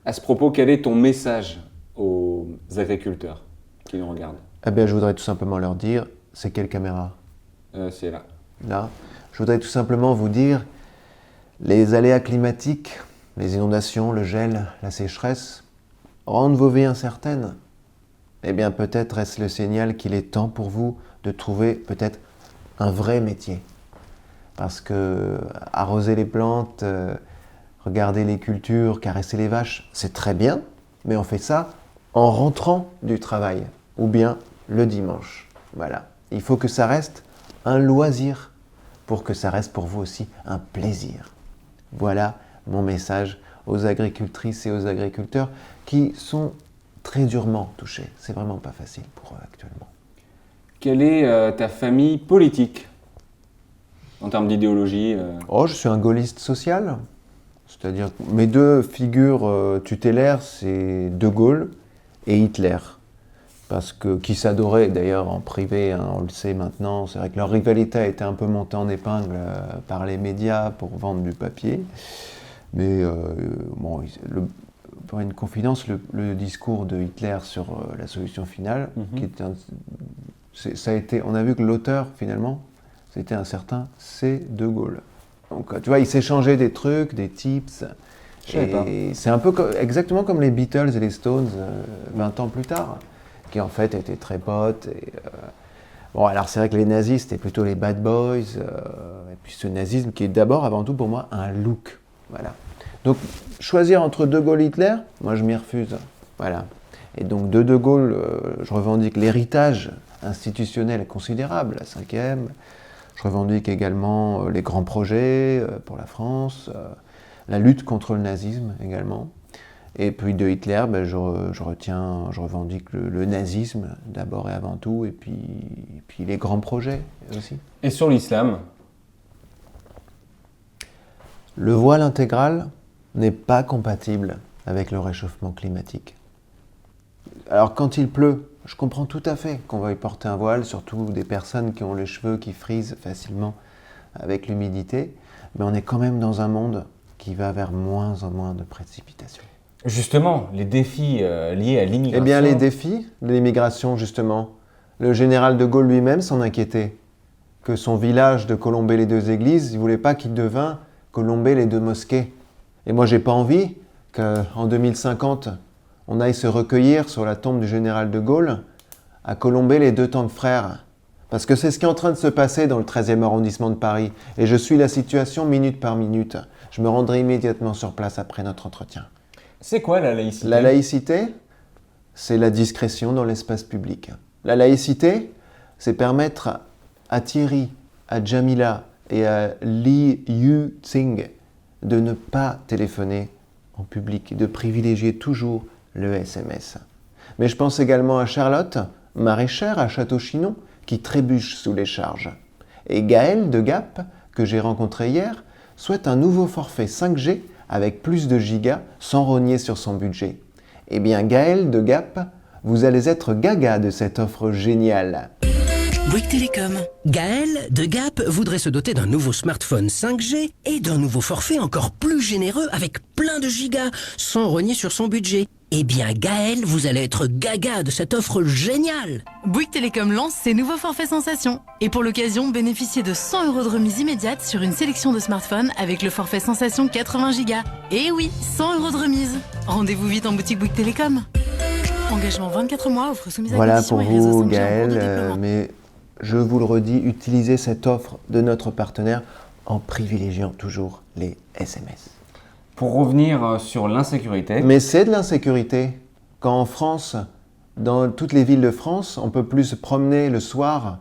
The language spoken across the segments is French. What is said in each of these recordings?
À ce propos, quel est ton message aux agriculteurs qui nous regardent? Eh bien, je voudrais tout simplement leur dire, c'est quelle caméra? C'est là. Là. Je voudrais tout simplement vous dire, les aléas climatiques, les inondations, le gel, la sécheresse, rendent vos vies incertaines. Eh bien, peut-être est-ce le signal qu'il est temps pour vous de trouver peut-être un vrai métier. Parce que arroser les plantes, regarder les cultures, caresser les vaches, c'est très bien, mais on fait ça en rentrant du travail, ou bien le dimanche. Voilà. Il faut que ça reste un loisir, pour que ça reste pour vous aussi un plaisir. Voilà mon message aux agricultrices et aux agriculteurs qui sont très durement touchés. C'est vraiment pas facile pour eux actuellement. Quelle est ta famille politique en termes d'idéologie? Oh, je suis un gaulliste social. C'est-à-dire que mes deux figures tutélaires, c'est De Gaulle et Hitler. Parce que, qui s'adoraient d'ailleurs en privé, hein, on le sait maintenant, c'est vrai que leur rivalité a été un peu montée en épingle par les médias pour vendre du papier. Mais bon, pour une confidence, le discours de Hitler sur la solution finale, qui est ça a été, on a vu que l'auteur finalement, c'était un certain C. De Gaulle. Donc tu vois, il s'échangeait des trucs, des tips. Et c'est un peu exactement comme les Beatles et les Stones 20 ans plus tard, qui en fait étaient très potes. Bon, alors c'est vrai que les nazis, c'était plutôt les bad boys, et puis ce nazisme qui est d'abord, avant tout pour moi, un look. Voilà. Donc choisir entre De Gaulle et Hitler, moi je m'y refuse. Voilà. Et donc de Gaulle, je revendique l'héritage institutionnel considérable, la cinquième. Je revendique également les grands projets pour la France, la lutte contre le nazisme également. Et puis de Hitler, ben, je revendique le nazisme d'abord et avant tout, et puis les grands projets aussi. Et sur l'islam? Le voile intégral n'est pas compatible avec le réchauffement climatique. Alors quand il pleut, je comprends tout à fait qu'on veuille porter un voile, surtout des personnes qui ont les cheveux qui frisent facilement avec l'humidité, mais on est quand même dans un monde qui va vers moins en moins de précipitations. Justement, les défis liés à l'immigration. Eh bien, les défis de l'immigration, justement, le général de Gaulle lui-même s'en inquiétait. Que son village de Colombey-les-Deux-Églises, il ne voulait pas qu'il devint Colombey-les-Deux-Mosquées. Et moi, j'ai pas envie qu'en 2050, on aille se recueillir sur la tombe du général de Gaulle à Colombey-les-Deux-Tanques-Frères. Parce que c'est ce qui est en train de se passer dans le 13e arrondissement de Paris. Et je suis la situation minute par minute. Je me rendrai immédiatement sur place après notre entretien. C'est quoi la laïcité? La laïcité, c'est la discrétion dans l'espace public. La laïcité, c'est permettre à Thierry, à Jamila et à Li Yu-Tsing de ne pas téléphoner en public, de privilégier toujours le SMS. Mais je pense également à Charlotte, maraîchère à Château-Chinon, qui trébuche sous les charges. Et Gaël de Gap, que j'ai rencontré hier, souhaite un nouveau forfait 5G avec plus de gigas sans rogner sur son budget. Eh bien Gaël de Gap, vous allez être gaga de cette offre géniale. Bouygues Télécom. Gaël de Gap voudrait se doter d'un nouveau smartphone 5G et d'un nouveau forfait encore plus généreux avec plein de gigas sans rogner sur son budget. Eh bien Gaël, vous allez être gaga de cette offre géniale. Bouygues Télécom lance ses nouveaux forfaits Sensation. Et pour l'occasion, bénéficiez de 100 € de remise immédiate sur une sélection de smartphones avec le forfait Sensation 80 Go. Et oui, 100 € de remise. Rendez-vous vite en boutique Bouygues Télécom. Engagement 24 mois, offre soumise à Voilà conditions pour et réseau vous 5G en cours de Gaël, déploiement. mais je vous le redis, utilisez cette offre de notre partenaire en privilégiant toujours les SMS. Pour revenir sur l'insécurité. Mais c'est de l'insécurité. Quand en France, dans toutes les villes de France, on ne peut plus se promener le soir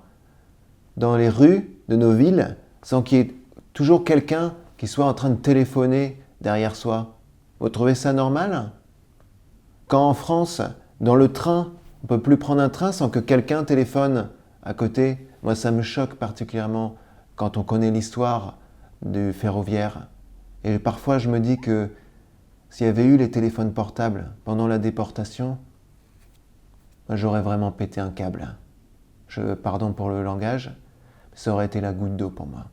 dans les rues de nos villes sans qu'il y ait toujours quelqu'un qui soit en train de téléphoner derrière soi. Vous trouvez ça normal? Quand en France, dans le train, on ne peut plus prendre un train sans que quelqu'un téléphone à côté, moi ça me choque particulièrement quand on connaît l'histoire du ferroviaire. Et parfois je me dis que s'il y avait eu les téléphones portables pendant la déportation, moi, j'aurais vraiment pété un câble. Pardon pour le langage, mais ça aurait été la goutte d'eau pour moi.